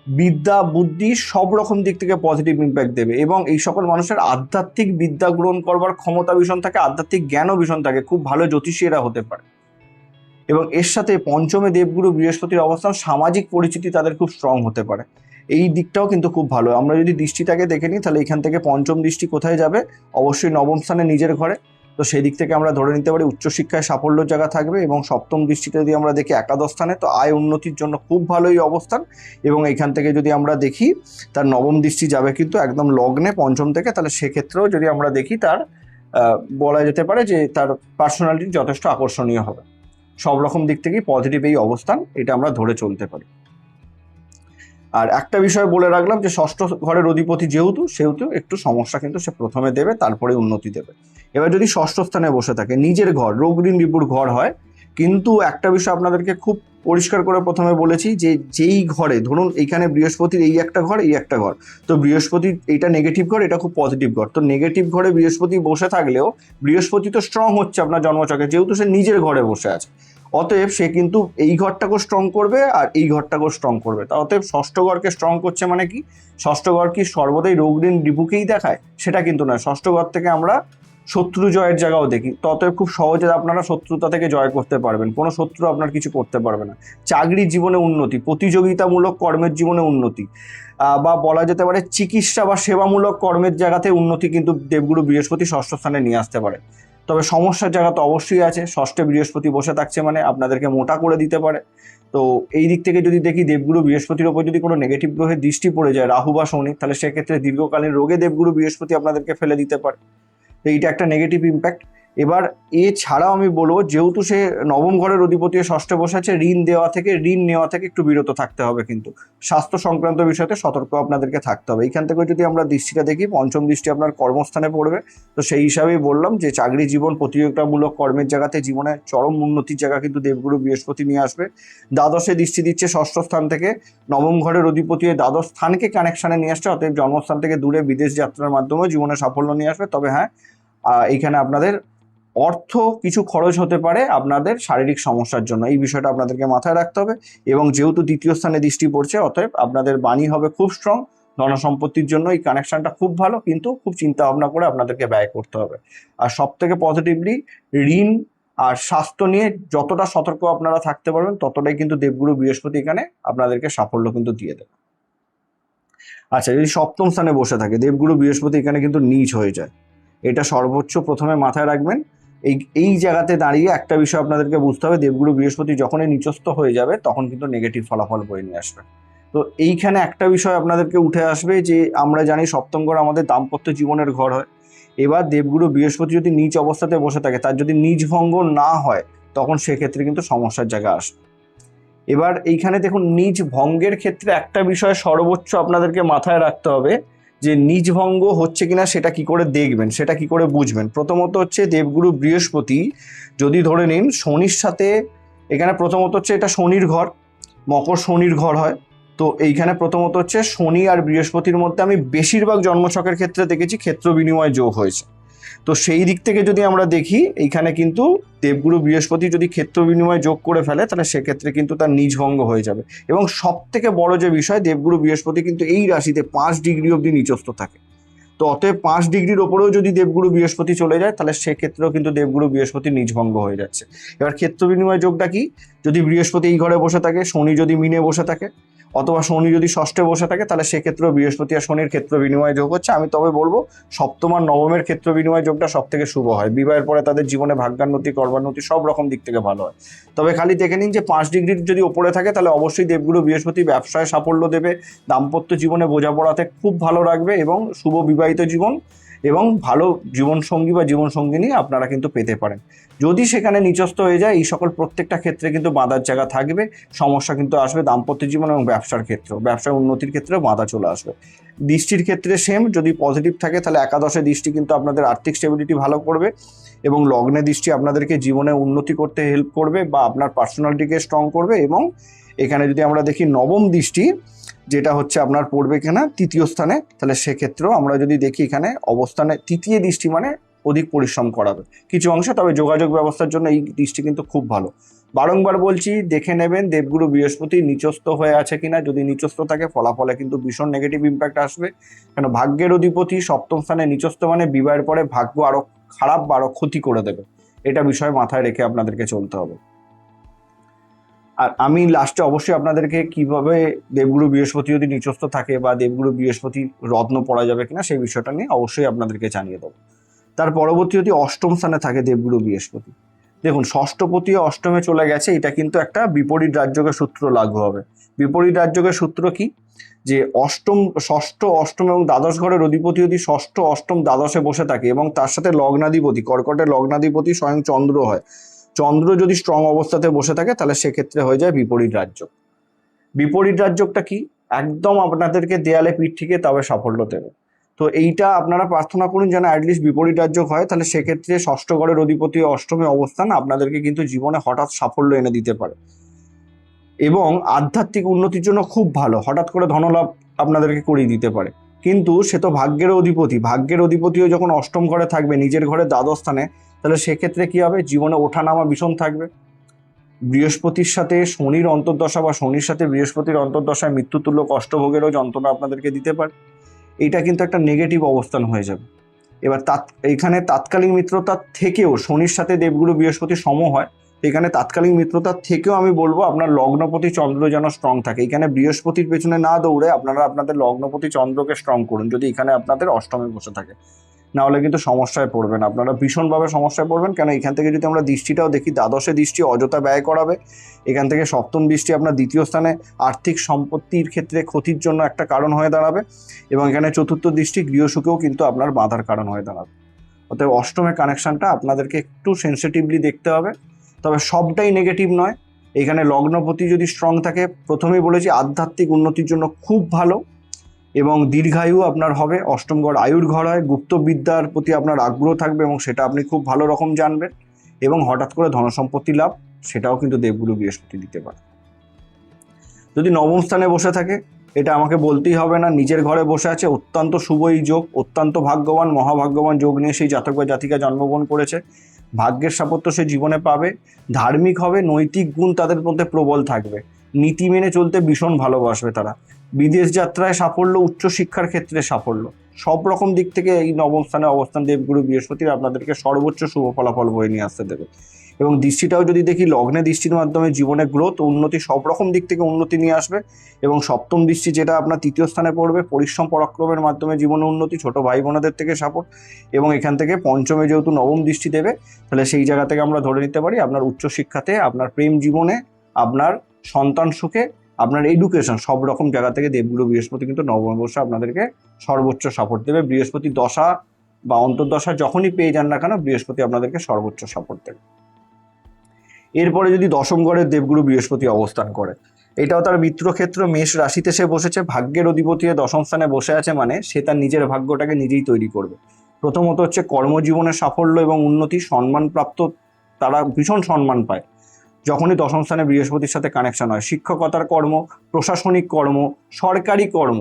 বিদ্যা, বুদ্ধি সব রকম দিক থেকে পজিটিভ ইম্প্যাক্ট দেবে। এবং এই সকল মানুষের আধ্যাত্মিক বিদ্যা গ্রহণ করবার ক্ষমতা ভীষণ থাকে, আধ্যাত্মিক জ্ঞানও ভীষণ থাকে, খুব ভালো জ্যোতিষী এরা হতে পারে। এবং এর সাথে পঞ্চমে দেবগুরু বৃহস্পতির অবস্থান, সামাজিক পরিচিতি তাদের খুব স্ট্রং হতে পারে। এই দিকটাও কিন্তু খুব ভালো। আমরা যদি দৃষ্টিটাকে দেখে নিই তাহলে এখান থেকে পঞ্চম দৃষ্টি কোথায় যাবে, অবশ্যই নবম স্থানে নিজের ঘরে। তো সেই দিক থেকে আমরা ধরে নিতে পারি উচ্চশিক্ষায় সাফল্যের জায়গা থাকবে। এবং সপ্তম দৃষ্টিতে যদি আমরা দেখি একাদশ স্থানে, তো আয় উন্নতির জন্য খুব ভালো এই অবস্থান। এবং এখান থেকে যদি আমরা দেখি তার নবম দৃষ্টি যাবে কিন্তু একদম লগ্নে পঞ্চম থেকে, তাহলে সেক্ষেত্রেও যদি আমরা দেখি তার বলা যেতে পারে যে তার পার্সোনালিটি যথেষ্ট আকর্ষণীয় হবে। সব রকম দিক থেকেই পজিটিভ এই অবস্থান, এটা আমরা ধরে চলতে পারি। আর একটা বিষয় বলে রাখলাম যে ষষ্ঠ ঘরের অধিপতি সেহেতু একটু সমস্যা কিন্তু সে প্রথমে দেবে, তারপরে উন্নতি দেবে। এবার যদি ষষ্ঠ স্থানে বসে থাকে, নিজের ঘর, রোগ ঋণ রিপুর ঘর হয়। কিন্তু একটা বিষয় আপনাদেরকে খুব পরিষ্কার করে প্রথমে বলেছি যে যেই ঘরে ধরুন এইখানে বৃহস্পতির এই একটা ঘর, এই একটা ঘর, তো বৃহস্পতির এইটা নেগেটিভ ঘর, এটা খুব পজিটিভ ঘর। তো নেগেটিভ ঘরে বৃহস্পতি বসে থাকলেও বৃহস্পতি তো স্ট্রং হচ্ছে আপনার জন্মছকে, যেহেতু সে নিজের ঘরে বসে আছে, অতএব সে কিন্তু এই ঘরটাকেও স্ট্রং করবে আর এই ঘরটাকেও স্ট্রং করবে। তা অতএব ষষ্ঠ ঘরকে স্ট্রং করছে মানে কি, ষষ্ঠ ঘর কি সর্বদাই রোগ ঋণ রিপুকেই দেখায়? সেটা কিন্তু নয়। ষষ্ঠ ঘর থেকে আমরা শত্রু জয়ের জায়গাও দেখি। তো অতএব খুব সহজে আপনারা শত্রুতা থেকে জয় করতে পারবেন, কোনো শত্রু আপনার কিছু করতে পারবে না। চাকরির জীবনে উন্নতি, প্রতিযোগিতামূলক কর্মের জীবনে উন্নতি, বা বলা যেতে পারে চিকিৎসা বা সেবামূলক কর্মের জায়গাতে উন্নতি কিন্তু দেবগুরু বৃহস্পতি ষষ্ঠ স্থানে নিয়ে আসতে পারে। তবে সমস্যার জায়গা তো অবশ্যই আছে, ষষ্ঠে বৃহস্পতি বসে থাকছে মানে আপনাদেরকে মোটা করে দিতে পারে। তো এই দিক থেকে যদি দেখি দেবগুরু বৃহস্পতির ওপর যদি কোনো নেগেটিভ গ্রহের দৃষ্টি পড়ে যায়, রাহু বা শনি, তাহলে সেক্ষেত্রে দীর্ঘকালীন রোগে দেবগুরু বৃহস্পতি আপনাদেরকে ফেলে দিতে পারে। তো এইটা একটা নেগেটিভ ইম্প্যাক্ট। এবার এছাড়াও আমি বলবো, যেহেতু সে নবম ঘরের অধিপতি ষষ্ঠে বসে আছে, ঋণ নেওয়া থেকে একটু বিরত থাকতে হবে। কিন্তু স্বাস্থ্য সংক্রান্ত বিষয়তে সতর্ক আপনাদেরকে থাকতে হবে। এইখান থেকে যদি আমরা দৃষ্টিটা দেখি, পঞ্চম দৃষ্টি আপনার কর্মস্থানে পড়বে। তো সেই হিসাবেই বললাম যে চাকরি জীবন, প্রতিযোগিতামূলক কর্মের জায়গাতে জীবনে চরম উন্নতির জায়গা কিন্তু দেবগুরু বৃহস্পতি নিয়ে আসবে। দ্বাদশে দৃষ্টি দিচ্ছে ষষ্ঠ স্থান থেকে, নবম ঘরের অধিপতি দ্বাদশ স্থানকে কানেকশনে নিয়ে আসছে। অতএব জন্মস্থান থেকে দূরে বিদেশ যাত্রার মাধ্যমে জীবনে সাফল্য নিয়ে আসবে। তবে হ্যাঁ, এইখানে আপনাদের অর্থ কিছু খরচ হতে পারে আপনাদের শারীরিক সমস্যার জন্য, এই বিষয়টা আপনাদেরকে মাথায় রাখতে হবে। এবং যেহেতু দ্বিতীয় স্থানে দৃষ্টি পড়ছে, অতএব আপনাদের বাণী হবে খুব স্ট্রং। ধনসম্পত্তির জন্য এই কানেকশনটা খুব ভালো, কিন্তু খুব চিন্তা ভাবনা করে আপনাদেরকে ব্যয় করতে হবে। আর সব থেকে পজিটিভলি ঋণ আর স্বাস্থ্য নিয়ে যতটা সতর্ক আপনারা থাকতে পারবেন, ততটাই কিন্তু দেবগুরু বৃহস্পতি এখানে আপনাদেরকে সাফল্য কিন্তু দিয়ে দেবে। আচ্ছা, যদি সপ্তম স্থানে বসে থাকে দেবগুরু বৃহস্পতি, এখানে কিন্তু নীচ হয়ে যায়। এটা সর্বোচ্চ প্রথমে মাথায় রাখবেন। এই জায়গাতে দাঁড়িয়ে একটা বিষয় আপনাদেরকে বুঝতে হবে, দেবগুরু বৃহস্পতি যখনই নিচস্থ হয়ে যাবে তখন কিন্তু নেগেটিভ ফলাফল বয়ে নিয়ে আসবে। তো এইখানে একটা বিষয় আপনাদেরকে উঠে আসবে যে আমরা জানি সপ্তম ঘর আমাদের দাম্পত্য জীবনের ঘর হয়। এবার দেবগুরু বৃহস্পতি যদি নিচ অবস্থাতে বসে থাকে, তার যদি নিজ ভঙ্গ না হয়, তখন সেক্ষেত্রে কিন্তু সমস্যার জায়গা আসবে। এবার এইখানে দেখুন, নিজ ভঙ্গের ক্ষেত্রে একটা বিষয় সর্বোচ্চ আপনাদেরকে মাথায় রাখতে হবে যে নিজ ভঙ্গ হচ্ছে কিনা সেটা কি করে দেখবেন, সেটা কি করে বুঝবেন। প্রথমত হচ্ছে দেবগুরু বৃহস্পতি যদি ধরে নিন শনির সাথে, এখানে প্রথমত হচ্ছে এটা শনির ঘর, মকর শনির ঘর হয়। তো এইখানে প্রথমত হচ্ছে শনি আর বৃহস্পতির মধ্যে আমি বেশিরভাগ জন্মছকের ক্ষেত্রে দেখেছি ক্ষেত্র বিনিময় যোগ হয়েছে। তো সেই দিক থেকে যদি আমরা দেখি এইখানে কিন্তু দেবগুরু বৃহস্পতি যদি ক্ষেত্র বিনিময় যোগ করে ফেলে তাহলে সেক্ষেত্রে কিন্তু তার নীচভঙ্গ হয়ে যাবে। এবং সব থেকে বড় যে বিষয়, দেবগুরু বৃহস্পতি কিন্তু এই রাশিতে 5 ডিগ্রি অবধি নিচস্থ থাকে। তো অতএব 5 ডিগ্রির ওপরেও যদি দেবগুরু বৃহস্পতি চলে যায় তাহলে সেক্ষেত্রেও কিন্তু দেবগুরু বৃহস্পতি নীচভঙ্গ হয়ে যাচ্ছে। এবার ক্ষেত্র বিনিময় যোগটা কি? যদি বৃহস্পতি এই ঘরে বসে থাকে, শনি যদি মিনে বসে থাকে, অথবা শনি যদি ষষ্ঠে বসে থাকে, তাহলে সেক্ষেত্রেও বৃহস্পতি আর শনির ক্ষেত্র বিনিময় যোগ হচ্ছে। আমি তবে বলবো সপ্তম আর নবমের ক্ষেত্র বিনিময় যোগটা সব থেকে শুভ হয়। বিবাহের পরে তাদের জীবনে ভাগ্যান্নতি, কর্মান্নতি সব রকম দিক থেকে ভালো হয়। তবে খালি দেখে নিন যে 5 ডিগ্রির যদি ওপরে থাকে তাহলে অবশ্যই দেবগুরু বৃহস্পতি ব্যবসায় সাফল্য দেবে, দাম্পত্য জীবনে বোঝাপড়াতে খুব ভালো রাখবে এবং শুভ বিবাহিত জীবন এবং ভালো জীবনসঙ্গী বা জীবনসঙ্গিনী আপনারা কিন্তু পেতে পারেন। যদি সেখানে নিচস্থ হয়ে যায়, এই সকল প্রত্যেকটা ক্ষেত্রে কিন্তু বাধার জায়গা থাকবে, সমস্যা কিন্তু আসবে দাম্পত্য জীবন এবং ব্যবসার ক্ষেত্রেও, ব্যবসার উন্নতির ক্ষেত্রেও বাধা চলে আসবে। দৃষ্টির ক্ষেত্রে সেম, যদি পজিটিভ থাকে তাহলে একাদশে দৃষ্টি কিন্তু আপনাদের আর্থিক স্টেবিলিটি ভালো করবে এবং লগ্নে দৃষ্টি আপনাদেরকে জীবনে উন্নতি করতে হেল্প করবে বা আপনার পার্সোনালিটিকে স্ট্রং করবে। এবং এখানে যদি আমরা দেখি নবম দৃষ্টি যেটা হচ্ছে আপনার পড়বে কিনা তৃতীয় স্থানে, তাহলে সেক্ষেত্রেও আমরা যদি দেখি এখানে অবস্থানে তৃতীয় দৃষ্টি মানে অধিক পরিশ্রম করাবে কিছু অংশে। তবে যোগাযোগ ব্যবস্থার জন্য এই দৃষ্টি কিন্তু খুব ভালো। বারংবার বলছি, দেখে নেবেন দেবগুরু বৃহস্পতি নিচস্থ হয়ে আছে কিনা। যদি নিচস্থ থাকে ফলাফলে কিন্তু ভীষণ নেগেটিভ ইম্প্যাক্ট আসবে, কেন ভাগ্যের অধিপতি সপ্তম স্থানে নিচস্থ মানে বিবাহের পরে ভাগ্য আরো খারাপ বা আরো ক্ষতি করে দেবে। এটা বিষয় মাথায় রেখে আপনাদেরকে চলতে হবে। আর আমি লাস্টে অবশ্যই আপনাদেরকে কিভাবে দেবগুরু বৃহস্পতি যদি নিচস্থ থাকে বা দেবগুরু বৃহস্পতি রত্ন পড়া যাবে কিনা সেই বিষয়টা নিয়ে অবশ্যই আপনাদেরকে জানিয়ে দেবো। তার পরবর্তী যদি অষ্টম স্থানে থাকে দেবগুরু বৃহস্পতি, দেখুন ষষ্ঠপতি অষ্টমে চলে গেছে, এটা কিন্তু একটা বিপরীত রাজযোগের সূত্র লাগু হবে। বিপরীত রাজযোগের সূত্র কি? যে ষষ্ঠ অষ্টম এবং দ্বাদশ ঘরের অধিপতি যদি ষষ্ঠ অষ্টম দ্বাদশে বসে থাকে এবং তার সাথে লগ্নাধিপতি, কর্কটের লগ্নাধিপতি স্বয়ং চন্দ্র হয়, চন্দ্র যদি স্ট্রং অবস্থাতে বসে থাকে তাহলে সেক্ষেত্রে হয়ে যায় বিপরীত রাজযোগ। বিপরীত রাজযোগটা কি? একদম আপনাদেরকে দেয়ালে পিঠ থেকে তবে সাফল্য দেবে। তো এইটা আপনারা প্রার্থনা করুন যেন অ্যাটলিস্ট বিপরীত রাজযোগ হয়, তাহলে সেক্ষেত্রে ষষ্ঠ ঘরের অধিপতি অষ্টমে অবস্থান আপনাদেরকে কিন্তু জীবনে হঠাৎ সাফল্য এনে দিতে পারে এবং আধ্যাত্মিক উন্নতির জন্য খুব ভালো, হঠাৎ করে ধনলাভ আপনাদেরকে করিয়ে দিতে পারে। কিন্তু সে তো ভাগ্যের অধিপতি, ভাগ্যের অধিপতিও যখন অষ্টম ঘরে থাকবে নিজের ঘরে দ্বাদশ স্থানে, তাহলে সেক্ষেত্রে কি হবে? জীবনে ওঠানামা ভীষণ থাকবে। বৃহস্পতির সাথে শনির অন্তর্দশা বা শনির সাথে বৃহস্পতির অন্তর্দশায় মৃত্যুতুল্য কষ্টভোগেরও যন্ত্রণা আপনাদেরকে দিতে পারে। এইটা কিন্তু একটা নেগেটিভ অবস্থান হয়ে যাবে। এবার এখানে তাৎকালিক মিত্রতার থেকেও শনির সাথে দেবগুরু বৃহস্পতি সম হয়, এখানে তাৎকালিক মিত্রতার থেকেও আমি বলবো আপনার লগ্নপতি চন্দ্র যেন স্ট্রং থাকে। এখানে বৃহস্পতির পেছনে না দৌড়ে আপনারা আপনাদের লগ্নপতি চন্দ্রকে স্ট্রং করুন যদি এখানে আপনাদের অষ্টমে বসে থাকে, না হলে কিন্তু সমস্যায় পড়বেন, আপনারা ভীষণভাবে সমস্যায় পড়বেন। কেন এখান থেকে যদি আমরা দৃষ্টিটাও দেখি, দ্বাদশে দৃষ্টি অযথা ব্যয় করাবে, এখান থেকে সপ্তম দৃষ্টি আপনার দ্বিতীয় স্থানে আর্থিক সম্পত্তির ক্ষেত্রে ক্ষতির জন্য একটা কারণ হয়ে দাঁড়াবে এবং এখানে চতুর্থ দৃষ্টি গৃহসুখেও কিন্তু আপনার বাধার কারণ হয়ে দাঁড়াবে। অতএব অষ্টমের কানেকশনটা আপনাদেরকে একটু সেন্সিটিভলি দেখতে হবে। তবে সবটাই নেগেটিভ নয়। এখানে লগ্নপতি যদি স্ট্রং থাকে, প্রথমেই বলেছি আধ্যাত্মিক উন্নতির জন্য খুব ভালো এবং দীর্ঘায়ু আপনার হবে। অষ্টম ঘর আয়ুর ঘর হয়, গুপ্ত বিদ্যার প্রতি আপনার আগ্রহ থাকবে এবং সেটা আপনি খুব ভালো রকম জানবেন এবং হঠাৎ করে ধনসম্পত্তি লাভ সেটাও কিন্তু দেবগুরু বৃহস্পতি দিতে পারে। যদি নবম স্থানে বসে থাকে, এটা আমাকে বলতেই হবে না, নিজের ঘরে বসে আছে, অত্যন্ত শুভ এই যোগ, অত্যন্ত ভাগ্যবান মহাভাগ্যবান যোগ নিয়ে সেই জাতক বা জাতিকা জন্মগ্রহণ করেছে। ভাগ্যের সাপত্য সে জীবনে পাবে, ধার্মিক হবে, নৈতিক গুণ তাদের মধ্যে প্রবল থাকবে, নীতি মেনে চলতে ভীষণ ভালোবাসবে তারা, বিদেশ যাত্রায় সাফল্য, উচ্চশিক্ষার ক্ষেত্রে সাফল্য, সব রকম দিক থেকে এই নবম স্থানে অবস্থান দেবগুরু বৃহস্পতির আপনাদেরকে সর্বোচ্চ শুভ ফলাফল বয়ে নিয়ে আসতে দেবে। এবং দৃষ্টিটাও যদি দেখি, লগ্নে দৃষ্টির মাধ্যমে জীবনে গ্রোথ, উন্নতি, সব রকম দিক থেকে উন্নতি নিয়ে আসবে। এবং সপ্তম দৃষ্টি যেটা আপনার তৃতীয় স্থানে পড়বে, পরিশ্রম পরাক্রমের মাধ্যমে জীবনে উন্নতি, ছোট ভাই বোনেদের থেকে সাপোর্ট। এবং এখান থেকে পঞ্চমে যেহেতু নবম দৃষ্টি দেবে, তাহলে সেই জায়গা থেকে আমরা ধরে নিতে পারি আপনার উচ্চশিক্ষাতে, আপনার প্রেম জীবনে, আপনার সন্তান সুখে, আপনার এডুকেশন, সব রকম জায়গা থেকে দেবগুরু বৃহস্পতি কিন্তু নবমে বসে আপনাদেরকে সর্বোচ্চ সাপোর্ট দেবে। বৃহস্পতি দশা বা অন্তর্দশা যখনই পেয়ে যান না কেন, বৃহস্পতি আপনাদেরকে সর্বোচ্চ সাপোর্ট দেবে। এরপরে যদি দশম ঘরে দেবগুরু বৃহস্পতি অবস্থান করে, এটাও তার মিত্রক্ষেত্র মেষ রাশিতে সে বসেছে, ভাগ্যের অধিপতি দশম স্থানে বসে আছে, মানে সে তার নিজের ভাগ্যটাকে নিজেই তৈরি করবে। প্রথমত হচ্ছে কর্মজীবনের সাফল্য এবং উন্নতি, সম্মানপ্রাপ্ত, তারা ভীষণ সম্মান পায়। যখনই দশম স্থানে বৃহস্পতির সাথে কানেকশন হয়, শিক্ষকতার কর্ম, প্রশাসনিক কর্ম, সরকারি কর্ম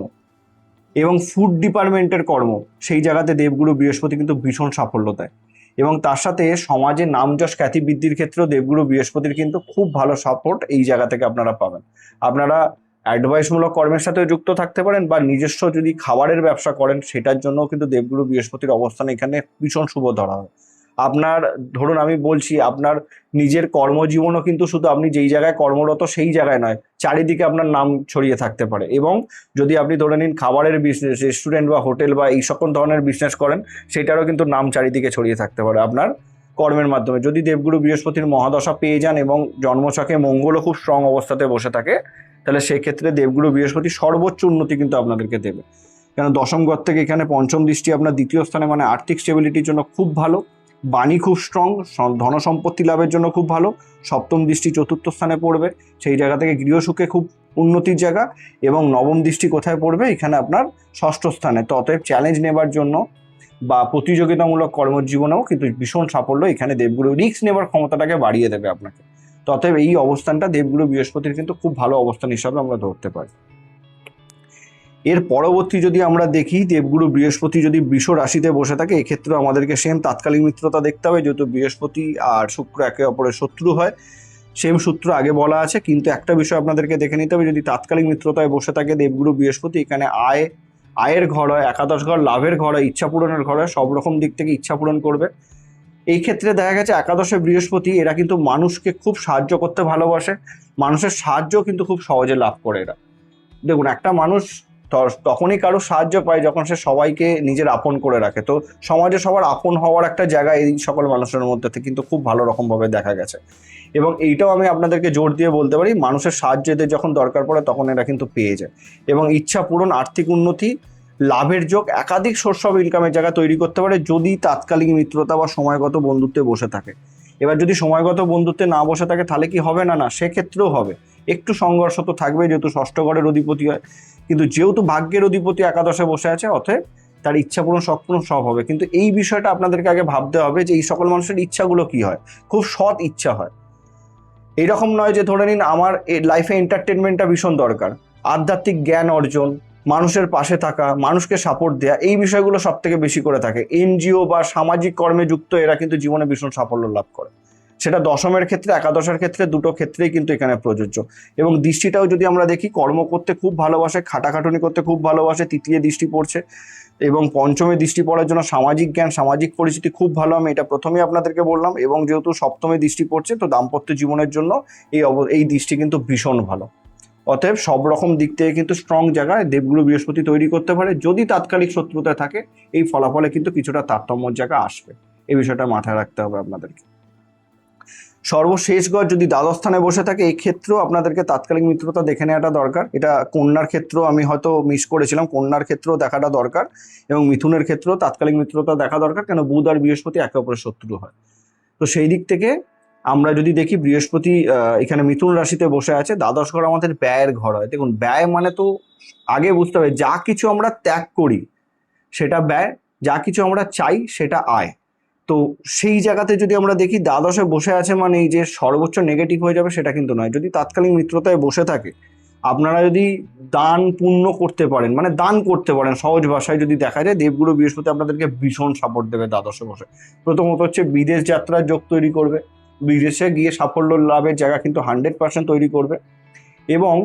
এবং ফুড ডিপার্টমেন্টের কর্ম, সেই জায়গাতে দেবগুরু বৃহস্পতি কিন্তু ভীষণ সাফল্য দেয়। এবং তার সাথে সমাজে নাম যশ খ্যাতি বৃদ্ধির ক্ষেত্রেও দেবগুরু বৃহস্পতির কিন্তু খুব ভালো সাপোর্ট এই জায়গা থেকে আপনারা পাবেন। আপনারা অ্যাডভাইসমূলক কর্মের সাথেও যুক্ত থাকতে পারেন, বা নিজস্ব যদি খাবারের ব্যবসা করেন সেটার জন্য কিন্তু দেবগুরু বৃহস্পতির অবস্থান এখানে ভীষণ শুভ ধরা হয়। আপনার ধরুন আমি বলছি, আপনার নিজের কর্মজীবনও কিন্তু শুধু আপনি যেই জায়গায় কর্মরত সেই জায়গায় নয়, চারিদিকে আপনার নাম ছড়িয়ে থাকতে পারে। এবং যদি আপনি ধরে নিন খাবারের বিজনেস, রেস্টুরেন্ট বা হোটেল বা এই সকল ধরনের বিজনেস করেন, সেটারও কিন্তু নাম চারিদিকে ছড়িয়ে থাকতে পারে আপনার কর্মের মাধ্যমে। যদি দেবগুরু বৃহস্পতির মহাদশা পেয়ে যান এবং জন্মছকে মঙ্গলও খুব স্ট্রং অবস্থাতে বসে থাকে, তাহলে সেক্ষেত্রে দেবগুরু বৃহস্পতি সর্বোচ্চ উন্নতি কিন্তু আপনাদেরকে দেবে। কেন দশম ঘর থেকে এখানে পঞ্চম দৃষ্টি আপনার দ্বিতীয় স্থানে, মানে আর্থিক স্টেবিলিটির জন্য খুব ভালো, বাণী খুব স্ট্রং, ধন সম্পত্তি লাভের জন্য খুব ভালো। সপ্তম দৃষ্টি চতুর্থ স্থানে পড়বে, সেই জায়গা থেকে গৃহসুখে খুব উন্নতির জায়গা। এবং নবম দৃষ্টি কোথায় পড়বে, এখানে আপনার ষষ্ঠ স্থানে। তো অতএব চ্যালেঞ্জ নেবার জন্য বা প্রতিযোগিতামূলক কর্মজীবনেও কিন্তু ভীষণ সাফল্য এখানে দেবগুরু, রিস্ক নেবার ক্ষমতাটাকে বাড়িয়ে দেবে আপনাকে। তো অতএব এই অবস্থানটা দেবগুরু বৃহস্পতির কিন্তু খুব ভালো অবস্থান হিসাবে আমরা ধরতে পারি। এর পরবর্তী যদি আমরা দেখি, দেবগুরু বৃহস্পতি যদি বৃষ রাশিতে বসে থাকে, এক্ষেত্রে আমাদেরকে সেম তাৎকালিক মিত্রতা দেখতে হবে, যেহেতু বৃহস্পতি আর শুক্র একে অপরের শত্রু হয়। সেম সূত্র আগে বলা আছে, কিন্তু একটা বিষয় আপনাদেরকে দেখে নিতে হবে, যদি তাৎকালিক মিত্রতায় বসে থাকে দেবগুরু বৃহস্পতি, এখানে আয়ের ঘর হয়, একাদশ ঘর লাভের ঘর হয়, ইচ্ছা পূরণের ঘর হয়, সব রকম দিক থেকে ইচ্ছা পূরণ করবে। এই ক্ষেত্রে দেখা গেছে একাদশে বৃহস্পতি, এরা কিন্তু মানুষকে খুব সাহায্য করতে ভালোবাসে, মানুষের সাহায্য কিন্তু খুব সহজে লাভ করে এরা। দেখুন, একটা মানুষ তখনই কারো সাহায্য পায় যখন সে সবাইকে নিজের আপন করে রাখে। তো সমাজে সবার আপন হওয়ার একটা জায়গা এই সকল মানুষের মধ্যে থেকে কিন্তু খুব ভালো রকমভাবে দেখা গেছে। এবং এইটাও আমি আপনাদেরকে জোর দিয়ে বলতে পারি, মানুষের সাহায্য এদের যখন দরকার পড়ে তখন এরা কিন্তু পেয়ে যায়। এবং ইচ্ছা পূরণ, আর্থিক উন্নতি, লাভের যোগ, একাধিক সোর্স অফ ইনকামের জায়গা তৈরি করতে পারে যদি তাৎকালিক মিত্রতা বা সময়গত বন্ধুত্বে বসে থাকে। এবার যদি সময়গত বন্ধুত্বে না বসে থাকে তাহলে কি হবে? না, সেক্ষেত্রেও হবে। একটু সংঘর্ষ তো থাকবে, যেহেতু ষষ্ঠ ঘরের অধিপতি হয়। কিন্তু যেহেতু ভাগ্যের অধিপতি একাদশে বসে আছে, অতএব তার ইচ্ছা পূরণ সম্পূর্ণ সব হবে। কিন্তু এই বিষয়টা আপনাদেরকে আগে ভাবতে হবে যে এই সকল মানুষের ইচ্ছাগুলো কি হয়, খুব সৎ ইচ্ছা হয়। এইরকম নয় যে ধরে নিন আমার লাইফে এন্টারটেনমেন্টটা ভীষণ দরকার, আধ্যাত্মিক জ্ঞান অর্জন, মানুষের পাশে থাকা, মানুষকে সাপোর্ট দেওয়া, এই বিষয়গুলো সব থেকে বেশি করে থাকে। এনজিও বা সামাজিক কর্মে যুক্ত এরা কিন্তু জীবনে ভীষণ সাফল্য লাভ করে। সেটা দশমের ক্ষেত্রে, একাদশের ক্ষেত্রে, দুটো ক্ষেত্রেই কিন্তু এখানে প্রযোজ্য। এবং দৃষ্টিটাও যদি আমরা দেখি, কর্ম করতে খুব ভালোবাসে, খাটাখাটুনি করতে খুব ভালোবাসে, তৃতীয় দৃষ্টি পড়ছে। এবং পঞ্চমে দৃষ্টি পড়ার জন্য সামাজিক জ্ঞান, সামাজিক পরিচিতি খুব ভালো, আমি এটা প্রথমেই আপনাদেরকে বললাম। এবং যেহেতু সপ্তমে দৃষ্টি পড়ছে, তো দাম্পত্য জীবনের জন্য এই দৃষ্টি কিন্তু ভীষণ ভালো। অতএব সব রকম দিক থেকে কিন্তু স্ট্রং জায়গায় দেবগুরু বৃহস্পতি তৈরি করতে পারে। যদি তাৎকালিক শত্রুতায় থাকে, এই ফলাফলে কিন্তু কিছুটা তারতম্যর জায়গা আসবে। এই বিষয়টা মাথায় রাখতে হবে আপনাদেরকে। সর্বশেষ ঘর যদি দ্বাদশ স্থানে বসে থাকে, এই ক্ষেত্রেও আপনাদেরকে তাৎকালিক মিত্রতা দেখে নেওয়াটা দরকার। এটা কন্যার ক্ষেত্রেও আমি হয়তো মিস করেছিলাম, কন্যার ক্ষেত্রেও দেখাটা দরকার। এবং মিথুনের ক্ষেত্রেও তাৎকালিক মিত্রতা দেখা দরকার, কেন বুধ আর বৃহস্পতি একে অপরের শত্রু হয়। তো সেই দিক থেকে আমরা যদি দেখি, বৃহস্পতি এখানে মিথুন রাশিতে বসে আছে, দ্বাদশ ঘর আমাদের ব্যয়ের ঘর হয়। দেখুন, ব্যয় মানে তো আগে বুঝতে হবে, যা কিছু আমরা ত্যাগ করি সেটা ব্যয়, যা কিছু আমরা চাই সেটা আয়। তো সেই জায়গাতে যদি আমরা দেখি দ্বাদশে বসে আছে মানে এই যে সর্বোচ্চ নেগেটিভ হয়ে যাবে সেটা কিন্তু নয়। যদি তাৎকালিক মিত্রতায় বসে থাকে, আপনারা যদি দান পুণ্য করতে পারেন, মানে দান করতে পারেন, সহজ ভাষায় যদি দেখা যায়, দেবগুরু বৃহস্পতি আপনাদেরকে ভীষণ সাপোর্ট দেবে দ্বাদশে বসে। প্রথমত হচ্ছে বিদেশ যাত্রার যোগ তৈরি করবে, বিদেশে গিয়ে সাফল্য লাভের জায়গা কিন্তু 100% তৈরি করবে। এবং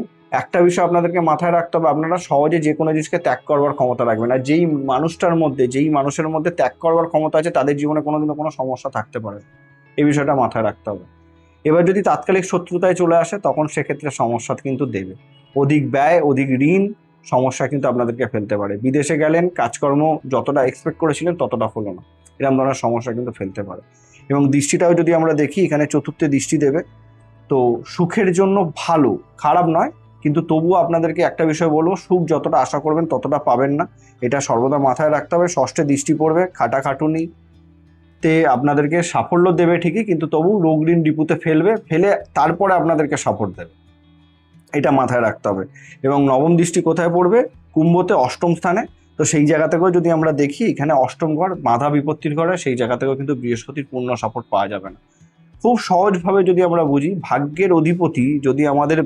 একটা বিষয় আপনাদেরকে মাথায় রাখতে হবে, আপনারা সহজে যে কোনো জিনিসকে ত্যাগ করবার ক্ষমতা রাখবেন। আর যেই মানুষের মধ্যে ত্যাগ করবার ক্ষমতা আছে, তাদের জীবনে কোনোদিনও কোনো সমস্যা থাকতে পারে, এই বিষয়টা মাথায় রাখতে হবে। এবার যদি তাৎকালিক শত্রুতায় চলে আসে, তখন সেক্ষেত্রে সমস্যা কিন্তু দেবে। অধিক ব্যয়, অধিক ঋণ, সমস্যা কিন্তু আপনাদেরকে ফেলতে পারে। বিদেশে গেলেন, কাজকর্ম যতটা এক্সপেক্ট করেছিলেন ততটা হলো না, এরকম ধরনের সমস্যা কিন্তু ফেলতে পারে। এবং দৃষ্টিটাও যদি আমরা দেখি, এখানে চতুর্থে দৃষ্টি দেবে। তো সুখের জন্য ভালো, খারাপ নয়, কিন্তু তবুও আপনাদেরকে একটা বিষয় বলবো, সুখ যতটা আশা করবেন ততটা পাবেন না, এটা সর্বদা মাথায় রাখতে হবে। ষষ্ঠে দৃষ্টি পড়বে, খাটাখাটুনিতে আপনাদেরকে সাফল্য দেবে ঠিকই, কিন্তু তবু রোগ ঋণ রিপুতে ফেলে তারপরে আপনাদেরকে সাপোর্ট দেবে, এটা মাথায় রাখতে হবে। এবং নবম দৃষ্টি কোথায় পড়বে? কুম্ভতে, অষ্টম স্থানে। তো সেই জায়গা থেকেও যদি আমরা দেখি, এখানে অষ্টম ঘর বাধা বিপত্তির ঘরে, সেই জায়গা থেকেও কিন্তু বৃহস্পতির পূর্ণ সাপোর্ট পাওয়া যাবে না। খুব সহজভাবে যদি আমরা বুঝি, ভাগ্যের অধিপতি যদি আমাদের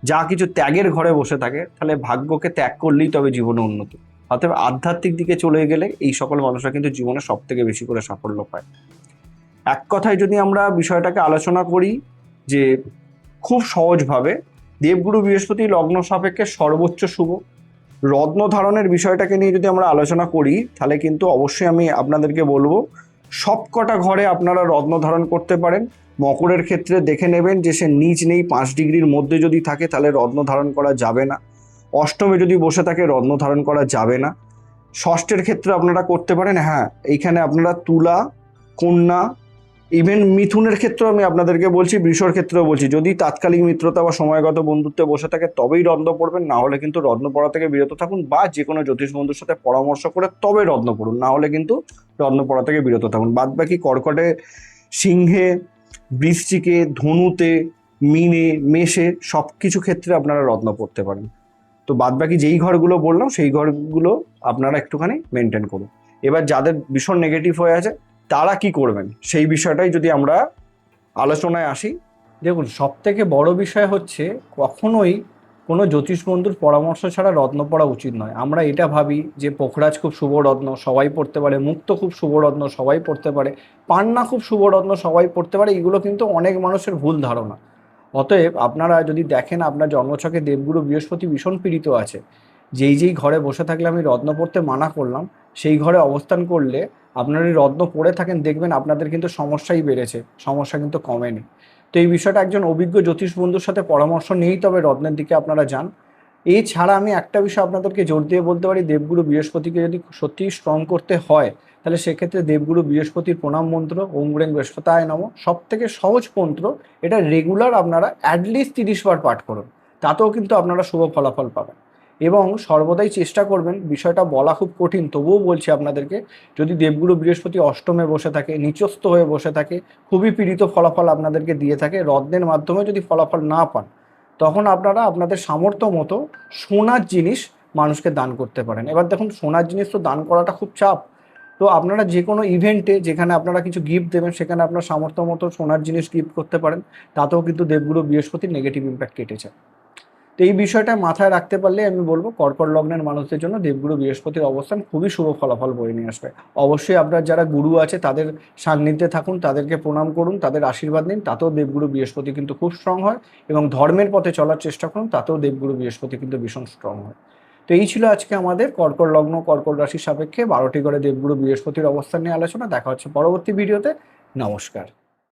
যা কিছু ত্যাগের ঘরে বসে থাকে, তাহলে ভাগ্যকে ত্যাগ করলেই তবে জীবনে উন্নতি। অতএব আধ্যাত্মিক দিকে চলে গেলে এই সকল মানুষরা কিন্তু জীবনে সব থেকে বেশি করে সাফল্য পায়। এক কথায় যদি আমরা বিষয়টাকে আলোচনা করি যে খুব সহজভাবে, দেবগুরু বৃহস্পতি লগ্ন সাপেক্ষে সর্বোচ্চ শুভ। রত্ন ধারণের বিষয়টাকে নিয়ে যদি আমরা আলোচনা করি, তাহলে কিন্তু অবশ্যই আমি আপনাদেরকে বলবো সবকটা ঘরে আপনারা রত্ন ধারণ করতে পারেন। মকরের ক্ষেত্রে দেখে নেবেন যে সে নিচ নেই, 5 ডিগ্রির মধ্যে যদি থাকে তাহলে রত্ন ধারণ করা যাবে না। অষ্টমে যদি বসে থাকে রত্ন ধারণ করা যাবে না। ষষ্ঠের ক্ষেত্রে আপনারা করতে পারেন, হ্যাঁ এইখানে আপনারা তুলা, কন্যা, ইভেন মিথুনের ক্ষেত্রেও আমি আপনাদেরকে বলছি, বৃষর ক্ষেত্রেও বলছি, যদি তাৎকালিক মিত্রতা বা সময়গত বন্ধুত্বে বসে থাকে তবেই রত্ন পড়বেন, না হলে কিন্তু রত্ন পড়া থেকে বিরত থাকুন, বা যে কোনো জ্যোতিষ বন্ধুর সাথে পরামর্শ করে তবে রত্ন পড়ুন, না হলে কিন্তু রত্ন পড়া থেকে বিরত থাকুন। বাদ বাকি কর্কটে, সিংহে, বৃশ্চিকে, ধনুতে, মিনে, মেষে সব কিছু ক্ষেত্রে আপনারা রত্ন পড়তে পারেন। তো বাদ বাকি যেই ঘরগুলো বললাম সেই ঘরগুলো আপনারা একটুখানি মেনটেন করুন। এবার যাদের ভীষণ নেগেটিভ হয়ে আছে তারা কি করবেন সেই বিষয়টাই যদি আমরা আলোচনায় আসি। দেখুন, সব থেকে বড় বিষয় হচ্ছে কখনোই কোনো জ্যোতিষ বন্ধুর পরামর্শ ছাড়া রত্ন পড়া উচিত নয়। আমরা এটা ভাবি যে পোখরাজ খুব শুভ রত্ন, সবাই পড়তে পারে, মুক্ত খুব শুভ রত্ন, সবাই পড়তে পারে, পান্না খুব শুভ রত্ন, সবাই পড়তে পারে। এগুলো কিন্তু অনেক মানুষের ভুল ধারণা। অতএব আপনারা যদি দেখেন আপনার জন্মছকে দেবগুরু বৃহস্পতি ভীষণ পীড়িত আছে, যেই যেই ঘরে বসে থাকলে আমি রত্ন পড়তে মানা করলাম সেই ঘরে অবস্থান করলে আপনারা এই রত্ন পড়ে থাকেন, দেখবেন আপনাদের কিন্তু সমস্যাই বেড়েছে, সমস্যা কিন্তু কমেনি। তো এই বিষয়টা একজন অভিজ্ঞ জ্যোতিষ বন্ধুর সাথে পরামর্শ নিয়েই তবে রত্নের দিকে আপনারা যান। এছাড়া আমি একটা বিষয় আপনাদেরকে জোর দিয়ে বলতে পারি, দেবগুরু বৃহস্পতিকে যদি সত্যিই স্ট্রং করতে হয় তাহলে সেক্ষেত্রে দেবগুরু বৃহস্পতির প্রণাম মন্ত্র ওম গ্রেং বৃহস্পতায় নমঃ সব থেকে সহজ মন্ত্র। এটা রেগুলার আপনারা অ্যাটলিস্ট 30 বার পাঠ করুন, তাতেও কিন্তু আপনারা শুভ ফলাফল পাবেন। এবং সর্বদাই চেষ্টা করবেন, বিষয়টা বলা খুব কঠিন তবুও বলছি আপনাদেরকে, যদি দেবগুরু বৃহস্পতি অষ্টমে বসে থাকে, নিচস্থ হয়ে বসে থাকে, খুবই পীড়িত ফলাফল আপনাদেরকে দিয়ে থাকে, রত্নের মাধ্যমে যদি ফলাফল না পান, তখন আপনারা আপনাদের সামর্থ্য মতো সোনার জিনিস মানুষকে দান করতে পারেন। এবার দেখুন, সোনার জিনিস তো দান করাটা খুব চাপ। তো আপনারা যে কোনো ইভেন্টে যেখানে আপনারা কিছু গিফট দেবেন সেখানে আপনার সামর্থ্য মতো সোনার জিনিস গিফট করতে পারেন, তাতেও কিন্তু দেবগুরু বৃহস্পতির নেগেটিভ ইম্প্যাক্ট কেটেছে। তো এই বিষয়টা মাথায় রাখতে পারলে আমি বলবো কর্কট লগ্নের মানুষদের জন্য দেবগুরু বৃহস্পতির অবস্থান খুবই শুভ ফলাফল বয়ে নিয়ে আসবে। অবশ্যই আপনার যারা গুরু আছে তাদের সান্নিধ্যে থাকুন, তাদেরকে প্রণাম করুন, তাদের আশীর্বাদ নিন, তাতেও দেবগুরু বৃহস্পতি কিন্তু খুব স্ট্রং হয়। এবং ধর্মের পথে চলার চেষ্টা করুন, তাতেও দেবগুরু বৃহস্পতি কিন্তু ভীষণ স্ট্রং হয়। তো এই ছিল আজকে আমাদের কর্কট লগ্ন কর্কট রাশির সাপেক্ষে 12টি করে দেবগুরু বৃহস্পতির অবস্থান নিয়ে আলোচনা। দেখা হচ্ছে পরবর্তী ভিডিওতে। নমস্কার।